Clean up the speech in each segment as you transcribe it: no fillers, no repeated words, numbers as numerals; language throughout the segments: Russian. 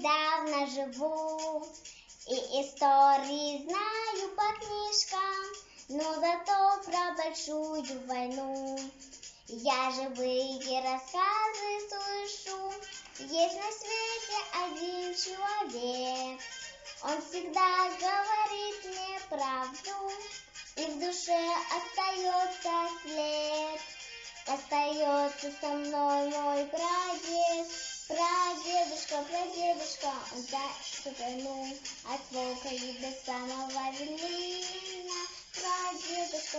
недавно живу, и истории знаю по книжкам, но зато про большую войну я живые рассказы слышу. Есть на свете один человек, он всегда говорит мне правду, и в душе остается след. Остается со мной мой прадед, прадедушка, он за войну от волка и до самого Берлина. Прадедушка,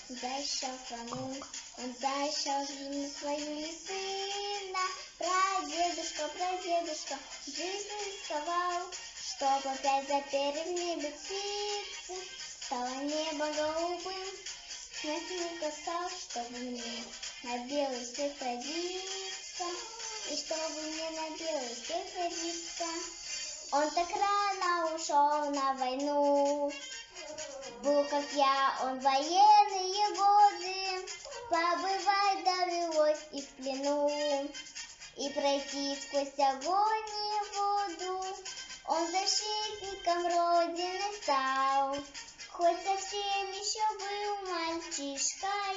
он защищал страну, он защищал жизнь свою и сына. Прадедушка, жизнь рисковал, чтоб опять запели в небе птицы. Стало небо голубым, снег стал, чтобы мне на белый свет родиться, и чтобы мне на белый свет родиться. Он так рано ушел на войну, был как я, он военные годы, побывать довелось и в плену, и пройти сквозь огонь и воду. Он защитником Родины стал, хоть совсем еще был мальчишкой,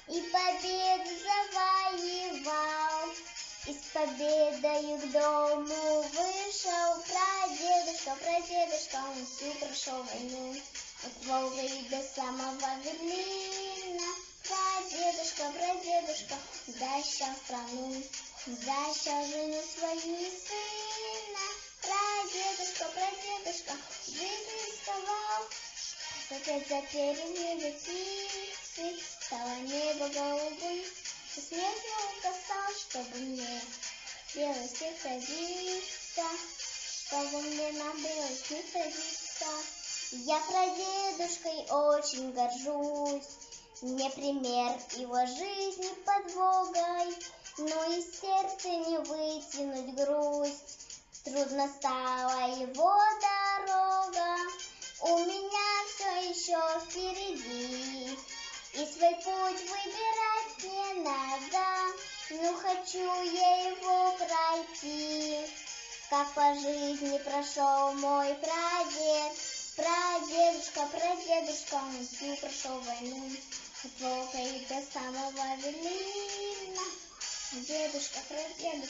и победу завоевал. И с победою к дому вышел прадедушка, он всю прошел войну, от Волга и до самого Берлина. Прадедушка, защищал страну, защищал жену свою и сына. Прадедушка, жизнь рисковал, опять запели в небе птицы. Стало небо голубым, и снег стал, чтобы мне белый свет родиться, чтобы мне на белый свет родиться. Я прадедушкой очень горжусь, мне пример его жизни подвогой, но из сердца не вытянуть грусть. Трудно стала его дорога, у меня все еще впереди, и свой путь выбирать не надо, но хочу я его пройти. Как по жизни прошел мой прадедушка, он всю прошел войну, от Волга и до самого Берлина. Дедушка, прадедушка.